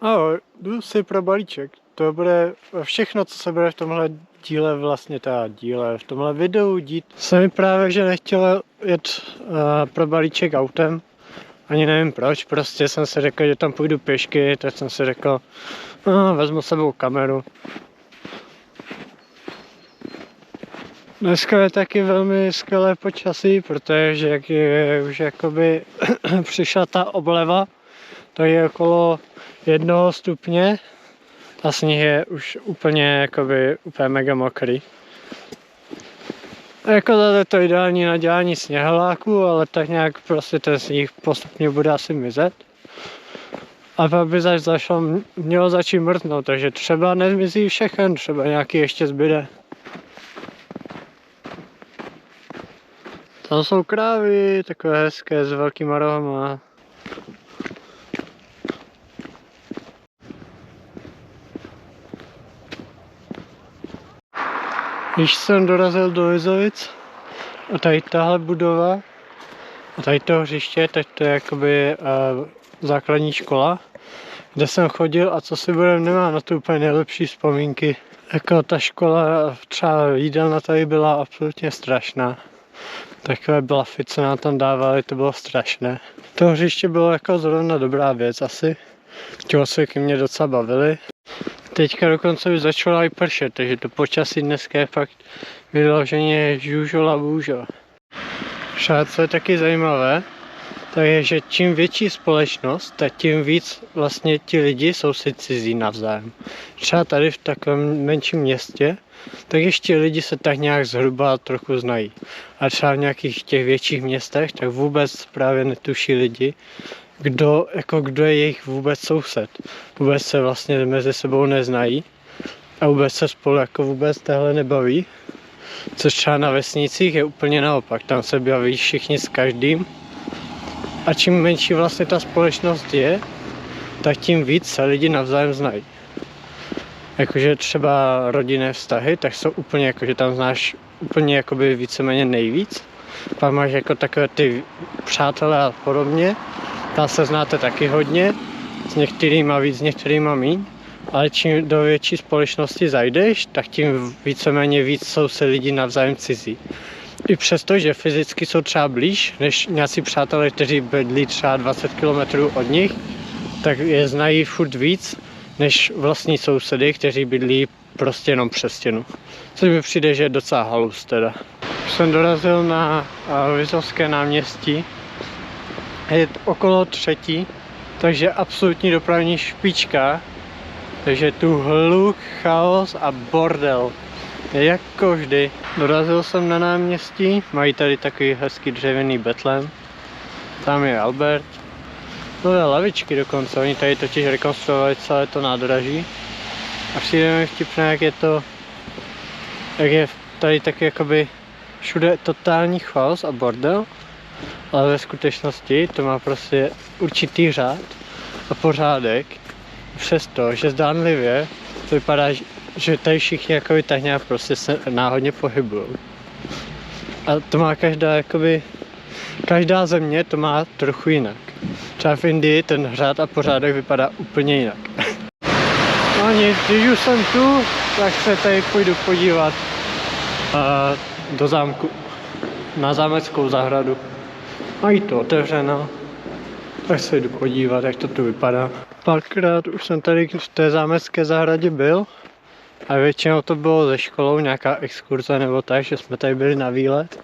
Ahoj, jdu si pro balíček. To bude všechno, co se bude v tomhle díle, vlastně v tomhle videu dít. Jsem mi právě, že nechtěl jet pro balíček autem. Ani nevím proč, prostě jsem si řekl, že tam půjdu pěšky, tak jsem si řekl, vezmu s sebou kameru. Dneska je taky velmi skvělé počasí, protože jak je už jakoby přišla ta obleva, to je okolo 1 stupně. A sníh je už úplně mega mokrý. Jako zase to ideální na dělání sněholáků, ale tak nějak prostě ten sníh postupně bude asi mizet. A pak by mělo začít mrznout, takže třeba nezmizí všechen, třeba nějaký ještě zbyde. Tam jsou krávy, takové hezké s velkýma rohama. Když jsem dorazil do Lizovic a tady tahle budova a tady to hřiště, tak to je jakoby základní škola, kde jsem chodil a co si budem, nemá na to úplně nejlepší vzpomínky. Jako ta škola, třeba jídelna tady byla absolutně strašná. Takové blafy, co nám tam dávali, to bylo strašné. To hřiště bylo jako zrovna dobrá věc asi. Tělocviky mě docela bavily. Teďka dokonce už začalo i pršet, takže to počasí dneska je fakt vyloženě žužola bůžo. Třeba co je taky zajímavé, tak je, že čím větší společnost, tak tím víc vlastně ti lidi jsou si cizí navzájem. Třeba tady v takovém menším městě, tak ještě lidi se tak nějak zhruba trochu znají. A třeba v nějakých těch větších městech, tak vůbec právě netuší lidi, kdo je jejich vůbec soused. Vůbec se vlastně mezi sebou neznají a vůbec se spolu vůbec téhle nebaví. Což třeba na vesnicích je úplně naopak, tam se baví všichni s každým. A čím menší vlastně ta společnost je, tak tím víc se lidi navzájem znají. Jakože třeba rodinné vztahy, tak jsou úplně že tam znáš úplně víceméně nejvíc. Pak máš takové ty přátelé a podobně. Tam se znáte taky hodně, s některýma víc, s některýma míň. Ale čím do větší společnosti zajdeš, tak tím víceméně víc jsou se lidi navzájem cizí. I přesto, že fyzicky jsou třeba blíž než nějací přátelé, kteří bydlí třeba 20 km od nich, tak je znají furt víc než vlastní sousedy, kteří bydlí prostě jenom přes stěnu. Což mi přijde, že je docela halus teda. Už jsem dorazil na Lizovské náměstí. Je okolo 3, takže absolutní dopravní špička. Takže tu hluk, chaos a bordel. Jako vždy. Dorazil jsem na náměstí, mají tady takový hezký dřevěný betlém. Tam je Albert. Nové lavičky dokonce, oni tady totiž rekonstruovali celé to nádraží. A přijde mi vtipné, jak je tady taky všude totální chaos a bordel. Ale ve skutečnosti to má prostě určitý řád a pořádek. Přesto, že zdánlivě to vypadá, že tady všichni tak nějak prostě se náhodně pohybují. A to má každá země to má trochu jinak. Třeba v Indii ten řád a pořádek vypadá úplně jinak. No nic, když už jsem tu, tak se tady půjdu podívat do zámku, na zámeckou zahradu. Mají to otevřeno, tak se jdu podívat, jak to tu vypadá. Párkrát už jsem tady v té zámecké zahradě byl a většinou to bylo ze školou, nějaká exkurze nebo tak, že jsme tady byli na výlet.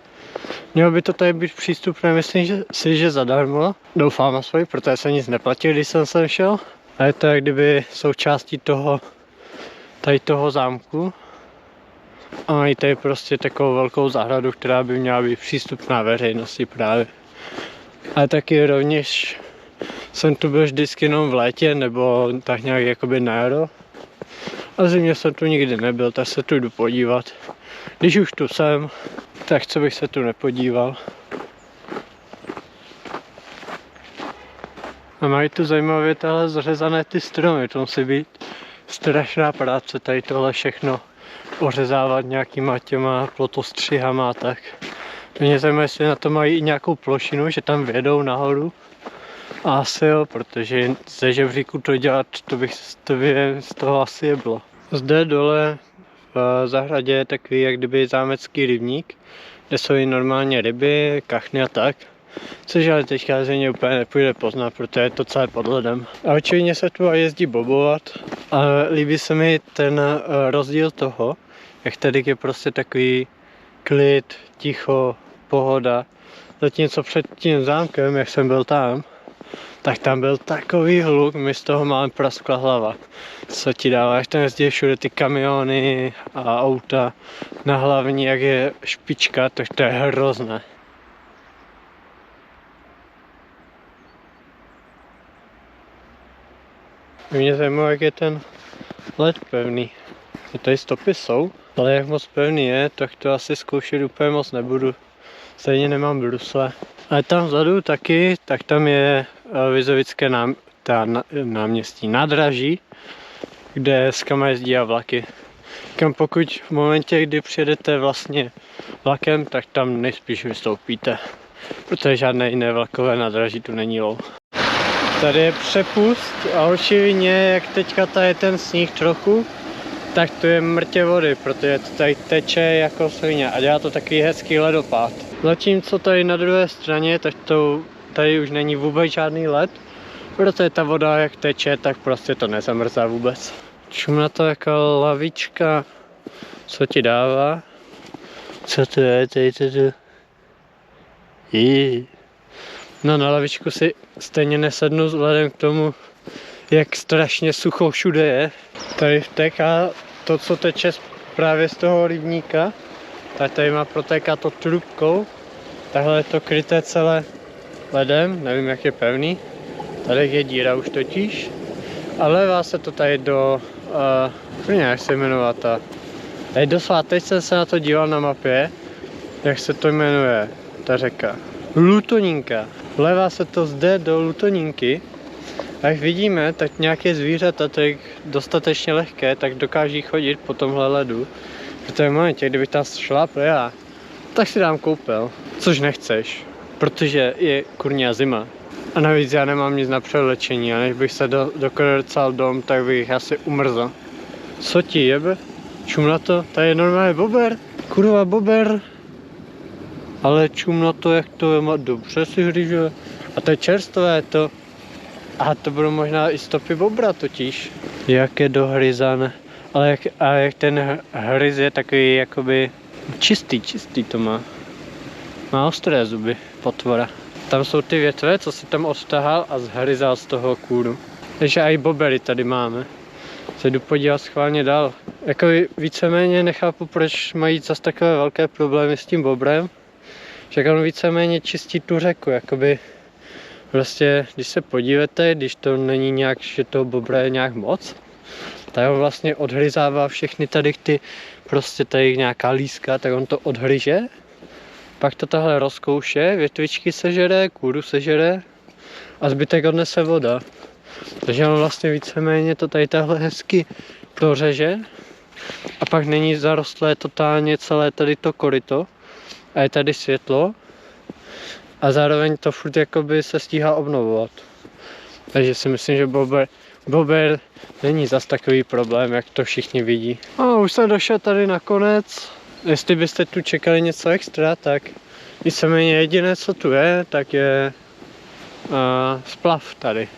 Mělo by to tady být přístupné, myslím že zadarmo. Doufám aspoň, protože jsem nic neplatil, když jsem sem šel. A je to jak kdyby součástí toho zámku. A mají tady prostě takovou velkou zahradu, která by měla být přístupná veřejnosti právě. Ale taky rovněž jsem tu byl vždycky jenom v létě, nebo tak nějak na jaro. A zimě jsem tu nikdy nebyl, tak se tu jdu podívat. Když už tu jsem, tak co bych se tu nepodíval. A mají tu zajímavě tahle zřezané ty stromy, to musí být strašná práce tady tohle všechno ořezávat nějakýma těma plotostřihama a tak. Mě zajímá, jestli na to mají i nějakou plošinu, že tam vědou nahoru. Asi jo, protože ze žebříku to dělat, to by z toho asi jeblo. Zde dole v zahradě je takový jak kdyby zámecký rybník, kde jsou i normálně ryby, kachny a tak. Což ale teďka zřejmě úplně nepůjde poznat, protože je to celé pod ledem. A očividně se tu jezdí bobovat. A líbí se mi ten rozdíl toho, jak tady je prostě takový klid, ticho, pohoda. Zatímco před tím zámkem, jak jsem byl tam, tak tam byl takový hluk, mi z toho mám praskla hlava. Co ti dává, až tam jezdí všude ty kamiony a auta na hlavní, jak je špička, to je hrozné. Mě zajímá, jak je ten led pevný. Tady stopy jsou, ale jak moc pevný je, tak to asi zkoušet úplně moc nebudu. Stejně nemám brusle. Ale tam vzadu taky, tak tam je Vizovické náměstí, nádraží, kde s kam jezdí a vlaky. Kam pokud v momentě, kdy přijedete vlastně vlakem, tak tam nejspíš vystoupíte. Protože žádné jiné vlakové nádraží tu není low. Tady je přepust a očividně, jak teďka tady je ten sníh trochu, tak to je mrtě vody, protože to tady teče jako svině a dělá to takový hezký ledopád. Zatímco tady na druhé straně, tak tady už není vůbec žádný led, protože ta voda jak teče, tak prostě to nezamrzá vůbec. Čumna to jako lavička, co ti dává? Co to je, tady to? No na lavičku si stejně nesednu vzhledem k tomu, jak strašně sucho všude je. Tady vtéká to, co teče právě z toho rybníka. Tady má protéká to trubkou. Takhle je to kryté celé ledem, nevím jak je pevný. Tady je díra už totiž. A levá se to tady do, jak se jmenuje ta. Tady do teď jsem se na to díval na mapě, jak se to jmenuje, ta řeka. Lutoninka. Vlévá se to zde do Lutoninky. A jak vidíme, tak nějaké zvířata, to je dostatečně lehké, tak dokáží chodit po tomhle ledu. Protože v momentě, kdyby tam šlápl já, tak si dám koupel. Což nechceš, protože je kurňa zima. A navíc já nemám nic na převlečení a než bych se dokrcal dom, tak bych asi umrzl. Co ti jebe? Čum na to, tady je normálně bober. Kurva bober. Ale čum na to, jak to je, dobře si hryže. A to je čerstvé, to. A to budou možná i stopy bobra totiž. Jak je dohryzané. Ale jak ten hryz je takový jakoby čistý to má. Má ostré zuby, potvora. Tam jsou ty větve, co si tam odtahal a zhryzal z toho kůru. Takže i bobery tady máme. Se jdu podívat schválně dál. Jako víceméně nechápu, proč mají zase takové velké problémy s tím bobrem. Že on víceméně čistí tu řeku, jakoby prostě, když se podíváte, když to není nějak, že toho bobra je nějak moc, tak on vlastně odhryzává všechny tady ty, prostě tady nějaká líska, tak on to odhryže, pak to tahle rozkouše, větvičky sežere, kůru sežere a zbytek odnese voda. Takže on vlastně víceméně to tady tahle hezky prořeže a pak není zarostlé totálně celé tady to koryto a je tady světlo a zároveň to furt jakoby se stíhá obnovovat. Takže si myslím, že bober není zas takový problém, jak to všichni vidí. A už jsem došel tady nakonec. Jestli byste tu čekali něco extra, tak víceméně jediné, co tu je, tak je splav tady.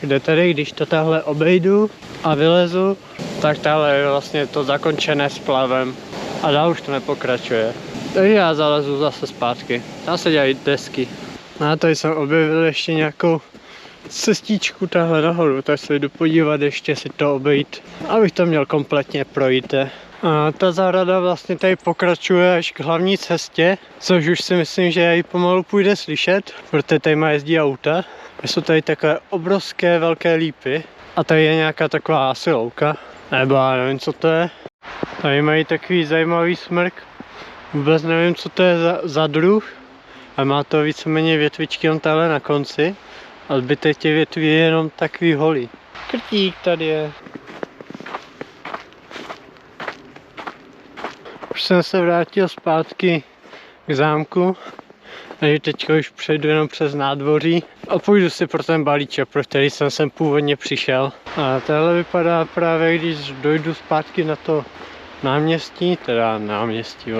Kde tady, když to tahle obejdu a vylezu, tak tahle je vlastně to zakončené splavem a dál už to nepokračuje. Takže já zalezu zase zpátky. Tam se dělají desky. A tady jsem objevil ještě nějakou cestičku tahle nahoru, tak se jdu podívat, ještě si to obejít, abych to měl kompletně projít. A ta zahrada vlastně tady pokračuje až k hlavní cestě, což už si myslím, že ji pomalu půjde slyšet, protože tady má jezdí auta. Jsou tady takové obrovské velké lípy a tady je nějaká taková asi louka, nebo já nevím, co to je. Tady mají takový zajímavý smrk, vůbec nevím, co to je za druh, a má to víceméně větvičky on tady na konci a zbytek těch větví je jenom takový holý. Krtík tady je. Už jsem se vrátil zpátky k zámku, takže teď už přejdu jenom přes nádvoří A půjdu si pro ten balíček, pro který jsem sem původně přišel. A tohle vypadá právě, když dojdu zpátky na to náměstí, teda náměstí,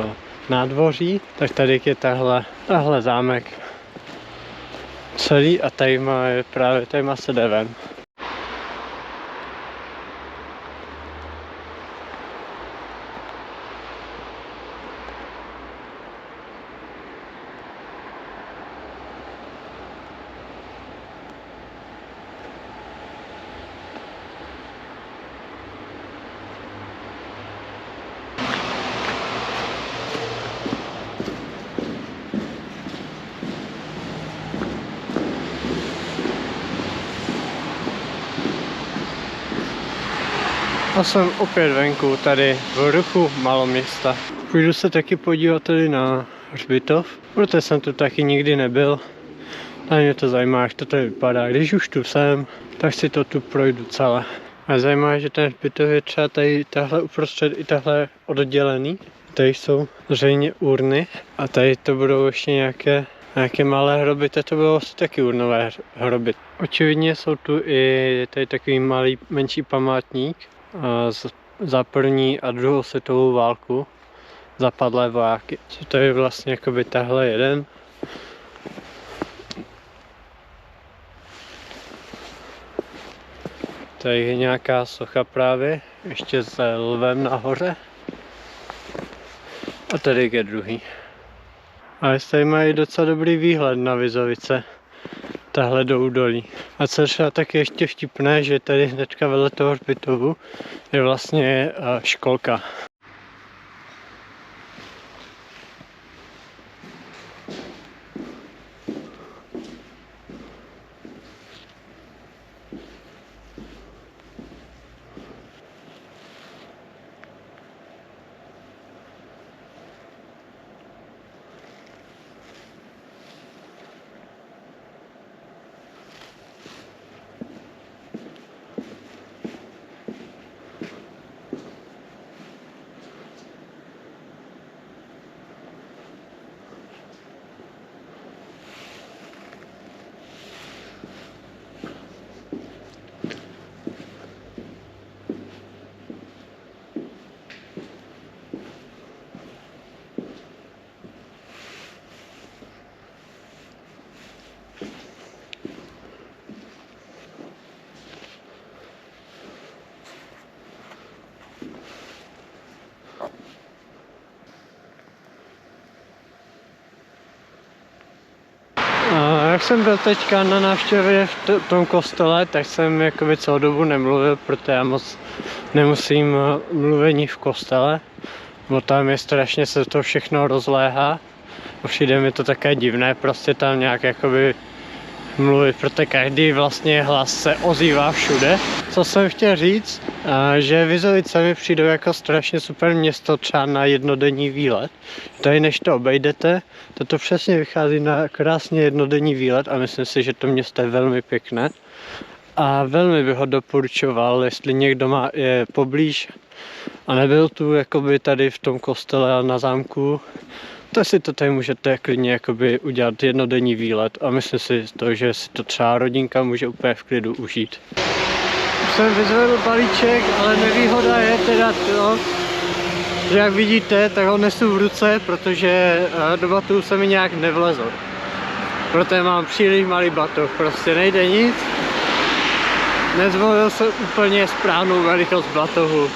nádvoří, tak tady je tahle zámek celý a tady má se jde ven. A jsem opět venku, tady v ruchu Maloměsta. Půjdu se taky podívat tady na hřbitov, protože jsem tu taky nikdy nebyl. A mě to zajímá, jak to tady vypadá. Když už tu jsem, tak si to tu projdu celé. A zajímá, že ten hřbitov je třeba tady tahle uprostřed i tahle oddělený. Tady jsou zřejmě urny a tady to budou ještě nějaké malé hroby, to bylo asi taky urnové hroby. Očividně jsou tu i tady takový menší památník za první a druhou světovou válku, zapadlé vojáky. Co to je vlastně jakoby tahle jeden. Tady je nějaká socha právě, ještě s lvem nahoře. A tady je druhý. A tady mají docela dobrý výhled na Vizovice. Tahle do údolí. A co třeba taky ještě vtipné, že tady hnedka vedle toho hřbitovu je vlastně školka. Jak jsem byl teďka na návštěvě v tom kostele, tak jsem jakoby celou dobu nemluvil, protože já moc nemusím mluvení v kostele, bo tam je strašně se to všechno rozléhá. Přijde mi to také divné, prostě tam nějak jakoby mluvit, protože každý vlastně hlas se ozývá všude. Co jsem chtěl říct, že Vizovice mi přijdou jako strašně super město třeba na jednodenní výlet. Tady než to obejdete, to přesně vychází na krásně jednodenní výlet a myslím si, že to město je velmi pěkné. A velmi bych ho doporučoval, jestli někdo je poblíž a nebyl tu jakoby tady v tom kostele a na zámku, to si to tady můžete klidně jakoby udělat jednodenní výlet a myslím si to, že si to třeba rodinka může úplně v klidu užít. Už jsem vyzvedl balíček, ale nevýhoda je teda to, že jak vidíte, tak ho nesu v ruce, protože do batohu se mi nějak nevlezl. Proto mám příliš malý batoh, prostě nejde nic. Nezvolil jsem úplně správnou velikost batohu.